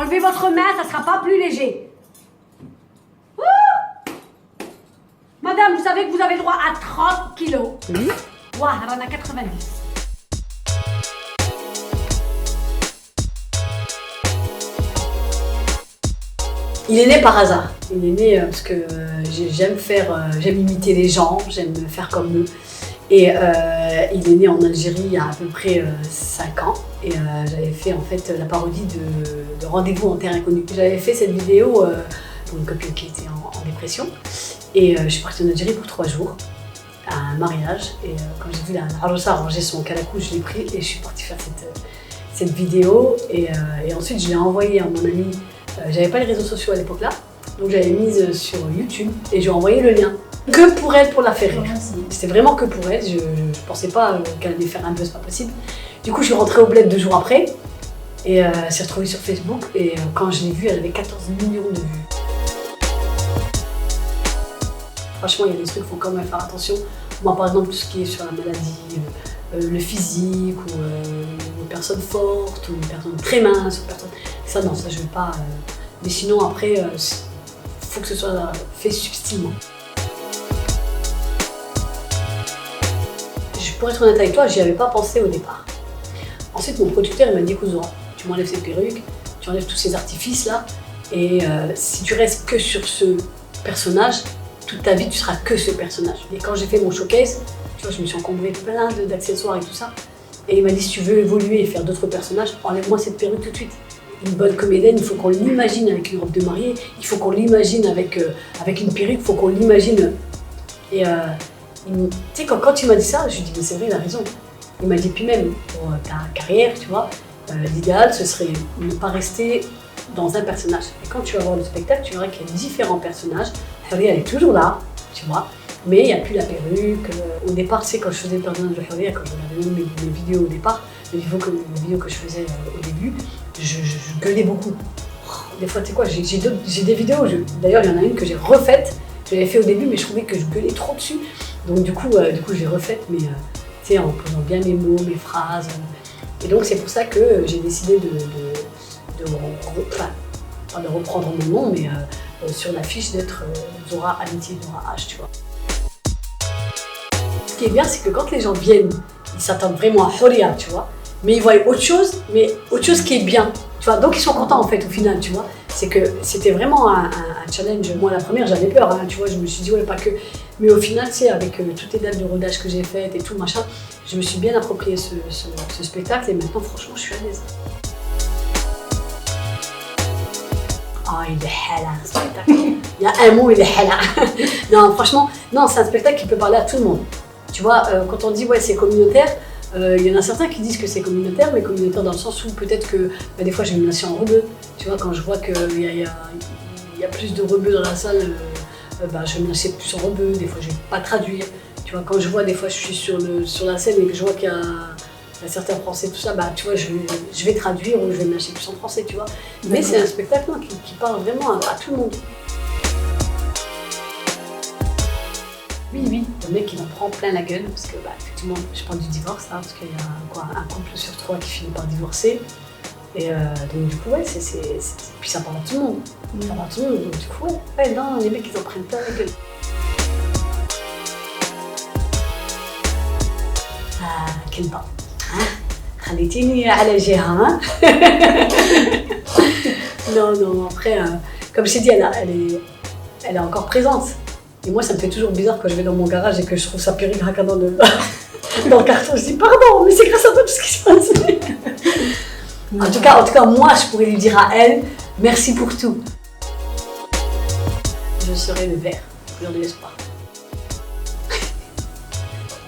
Enlevez votre main, ça sera pas plus léger. Ouh. Madame, vous savez que vous avez le droit à 30 kilos. Oui. Ouah, elle en a 90. Il est né par hasard. Il est né parce que j'aime imiter les gens, j'aime faire comme eux. Et il est né en Algérie il y a à peu près 5 ans. Et j'avais fait en fait la parodie de Rendez-vous en terre inconnue. J'avais fait cette vidéo pour une copine qui était en dépression. Et je suis partie en Algérie pour 3 jours, à un mariage. Et quand j'ai vu la Haroussa ranger son calacou, je l'ai pris et je suis partie faire cette vidéo. Et ensuite, je l'ai envoyée à mon amie. J'avais pas les réseaux sociaux à l'époque là, donc j'avais mise sur YouTube et j'ai envoyé le lien. Que pour elle, pour la faire rire. C'était vraiment que pour elle, je pensais pas qu'elle allait faire un buzz, pas possible. Du coup, je suis rentrée au bled 2 jours après et elle s'est retrouvée sur Facebook et quand je l'ai vue, elle avait 14 millions de vues. Franchement, il y a des trucs qu'il faut quand même faire attention. Moi, par exemple, tout ce qui est sur la maladie, le physique, ou une personne forte, ou une personne très mince, ça non, ça je ne veux pas. Mais sinon, après, il faut que ce soit fait subtilement. Pour être honnête avec toi, j'y avais pas pensé au départ. Ensuite, mon producteur il m'a dit Kouzoura, tu m'enlèves cette perruque, tu enlèves tous ces artifices là, et si tu restes que sur ce personnage, toute ta vie tu seras que ce personnage. Et quand j'ai fait mon showcase, tu vois, je me suis encombrée plein d'accessoires et tout ça, et il m'a dit si tu veux évoluer et faire d'autres personnages, enlève-moi cette perruque tout de suite. Une bonne comédienne, il faut qu'on l'imagine avec une robe de mariée, il faut qu'on l'imagine avec une perruque, il faut qu'on l'imagine. Et tu sais, quand il m'a dit ça, je lui ai dit mais c'est vrai, il a raison. Il m'a dit puis même pour ta carrière, tu vois, l'idéal ce serait ne pas rester dans un personnage. Et quand tu vas voir le spectacle, tu verras qu'il y a différents personnages. Huria, elle est toujours là, tu vois, mais il n'y a plus la perruque. Au départ, tu sais, quand je faisais le personnage de Huria, quand je regardais mes vidéos au départ, les vidéos que je faisais au début, je gueulais beaucoup. Des fois, tu sais quoi, j'ai des vidéos, d'ailleurs il y en a une que j'ai refaite, je l'avais fait au début, mais je trouvais que je gueulais trop dessus. Donc du coup je l'ai refaite, mais tu sais, en posant bien mes mots, mes phrases. Et donc c'est pour ça que j'ai décidé pas de reprendre mon nom, mais sur l'affiche d'être Zora Amitié, Zora H, tu vois. Ce qui est bien, c'est que quand les gens viennent, ils s'attendent vraiment à Huria, tu vois, mais ils voient autre chose, mais autre chose qui est bien, tu vois. Donc ils sont contents en fait au final, tu vois. C'est que c'était vraiment un challenge. Moi la première j'avais peur, hein, tu vois, je me suis dit ouais pas que. Mais au final, tu sais, avec toutes les dates de rodage que j'ai faites et tout machin, je me suis bien approprié ce spectacle et maintenant franchement je suis à l'aise. Ah, il est halal ce spectacle. Il y a un mot, il est halal. Non, franchement, non, c'est un spectacle qui peut parler à tout le monde. Tu vois, quand on dit ouais c'est communautaire, il y en a certains qui disent que c'est communautaire, mais communautaire dans le sens où peut-être que des fois je vais me lancer en rebeu. Tu vois, quand je vois qu'il y a plus de rebeux dans la salle, je vais me lancer plus en rebeu, des fois je vais pas traduire. Tu vois, quand je vois des fois je suis sur la scène et que je vois qu'il y a certains français, tout ça, tu vois, je vais traduire ou je vais me lâcher plus en français, tu vois. Mais c'est un spectacle qui parle vraiment à tout le monde. Oui, le mec il en prend plein la gueule parce que effectivement je parle du divorce là, parce qu'il y a un couple sur 3 qui finit par divorcer. Et donc du coup ouais, puis ça parle à tout le monde. Ça parle à tout le monde, donc du coup ouais, non, les mecs ils en prennent plein la gueule. Quel bas, hein? خليتيني على جهة, hein? Non, après, comme je t'ai dit, elle est encore présente. Et moi, ça me fait toujours bizarre quand je vais dans mon garage et que je trouve sa perruque dans le carton. Je dis pardon, mais c'est grâce à toi tout ce qui se passe. En tout cas, moi, je pourrais lui dire à elle, merci pour tout. Je serai le vert, couleur de l'espoir.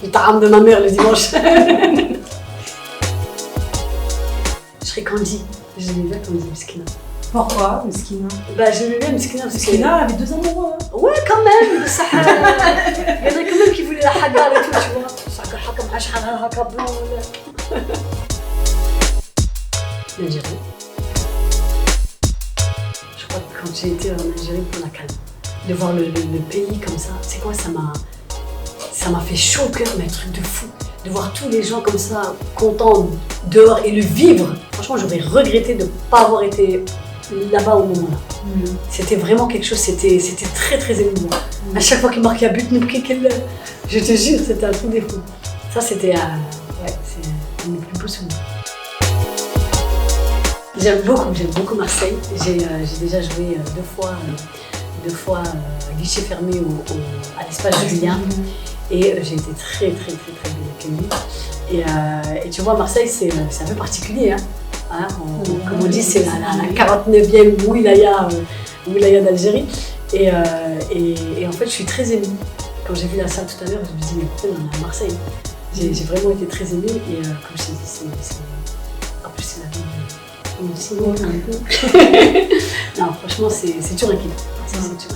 Le taram de ma mère le dimanche. Je serai Candy. J'aimais bien Candy, Miskina. Pourquoi, Miskina? J'aimais bien Miskina parce que... Miskina avait 2 amoureux. Hein. Ouais, quand même. Ça, il y en a quand même qui voulaient la hagar et tout, tu vois. Ça, l'Algérie. Je crois que quand j'ai été en Algérie pour la Cannes, de voir le pays comme ça, c'est quoi, ça m'a fait chaud au cœur, mais un truc de fou. De voir tous les gens comme ça, contents dehors et le vivre. Franchement, j'aurais regretté de ne pas avoir été là-bas au moment-là. C'était vraiment quelque chose, c'était très très émouvant. À chaque fois qu'il marquait un but, je te jure, c'était un truc de fou. Ça, c'était c'est un des plus beaux souvenirs. J'aime beaucoup Marseille. J'ai déjà joué deux fois guichet fermé à l'espace Julien. Et j'ai été très bien accueillie. Et tu vois, Marseille, c'est un peu particulier. Hein, comme on dit, c'est la 49e wilaya d'Algérie. Et en fait, je suis très émue. Quand j'ai vu la salle tout à l'heure, je me suis dit, mais pourquoi on est à Marseille? J'ai vraiment été très émue. Et comme je t'ai dit, en plus, c'est la ville. Non, franchement, c'est dur inquiétant. C'est dur.